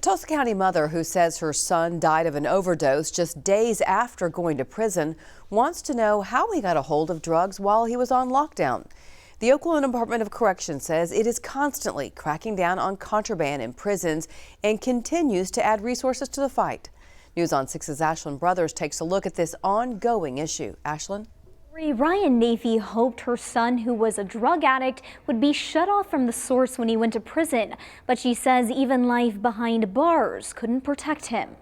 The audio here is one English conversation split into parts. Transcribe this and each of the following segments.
Tulsa County mother who says her son died of an overdose just days after going to prison wants to know how he got a hold of drugs while he was on lockdown. The Oklahoma Department of Corrections says it is constantly cracking down on contraband in prisons and continues to add resources to the fight. News on 6's Ashlyn Brothers takes a look at this ongoing issue. Ashlyn? Ryan Nafee hoped her son, who was a drug addict, would be shut off from the source when he went to prison. But she says even life behind bars couldn't protect him.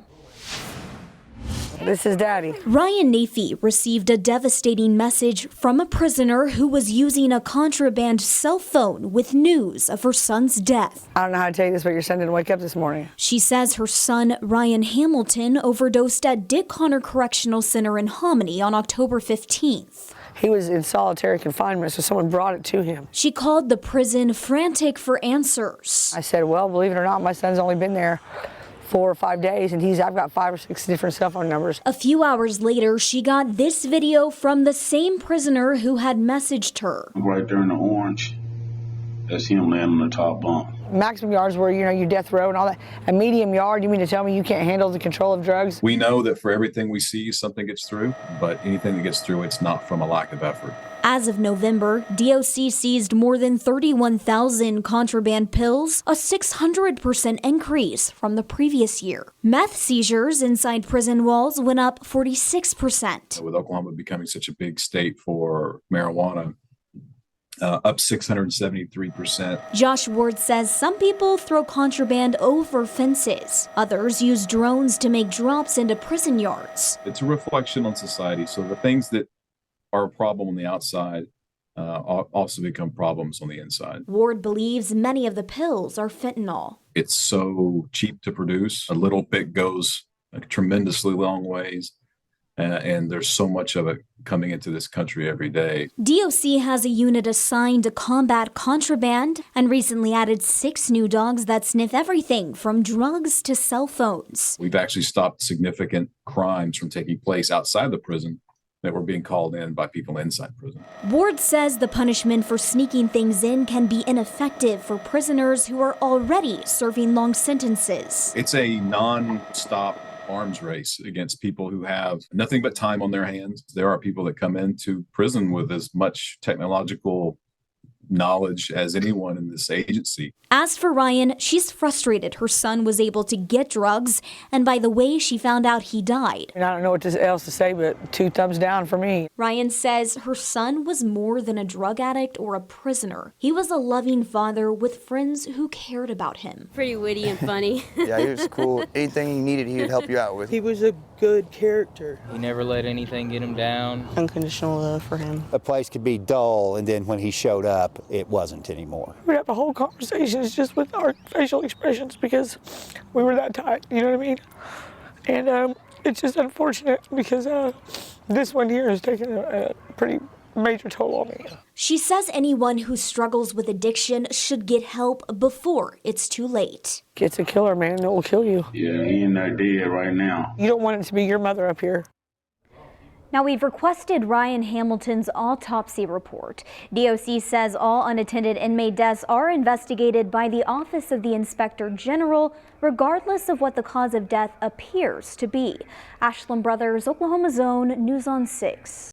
This is Daddy. Ryan Nafee received a devastating message from a prisoner who was using a contraband cell phone with news of her son's death. I don't know how to tell you this, but your son didn't wake up this morning. She says her son, Ryan Hamilton, overdosed at Dick Connor Correctional Center in Hominy on October 15th. He was in solitary confinement, so someone brought it to him. She called the prison frantic for answers. I said, well, believe it or not, my son's only been there 4 or 5 days, and I've got 5 or 6 different cell phone numbers. A few hours later, she got this video from the same prisoner who had messaged her. Right there in the orange, that's him laying on the top bunk. Maximum yards where, you death row and all that. A medium yard, you mean to tell me you can't handle the control of drugs? We know that for everything we see, something gets through, but anything that gets through, it's not from a lack of effort. As of November, DOC seized more than 31,000 contraband pills, a 600% increase from the previous year. Meth seizures inside prison walls went up 46%. With Oklahoma becoming such a big state for marijuana, up 673%. Josh Ward says some people throw contraband over fences. Others use drones to make drops into prison yards. It's a reflection on society. So the things that are a problem on the outside also become problems on the inside. Ward believes many of the pills are fentanyl. It's so cheap to produce. A little bit goes a tremendously long ways. And there's so much of it coming into this country every day. DOC has a unit assigned to combat contraband and recently added 6 new dogs that sniff everything from drugs to cell phones. We've actually stopped significant crimes from taking place outside the prison that were being called in by people inside prison. Ward says the punishment for sneaking things in can be ineffective for prisoners who are already serving long sentences. It's a non-stop arms race against people who have nothing but time on their hands. There are people that come into prison with as much technological knowledge as anyone in this agency. As for Ryan, she's frustrated her son was able to get drugs, and by the way she found out he died. And I don't know what else to say, but 2 thumbs down for me. Ryan says her son was more than a drug addict or a prisoner. He was a loving father with friends who cared about him. Pretty witty and funny. Yeah, he was cool. Anything you needed, he would help you out with. He was a good character. He never let anything get him down. Unconditional love for him. A place could be dull, and then when he showed up, it wasn't anymore. We'd have the whole conversations just with our facial expressions because we were that tight, you know what I mean? And it's just unfortunate because this one here has taken a pretty major toll on me. She says anyone who struggles with addiction should get help before it's too late. It's a killer, man. It will kill you. Yeah, he in there dead right now. You don't want it to be your mother up here. Now, we've requested Ryan Hamilton's autopsy report. DOC says all unattended inmate deaths are investigated by the Office of the Inspector General, regardless of what the cause of death appears to be. Ashlyn Brothers, Oklahoma Zone, News on 6.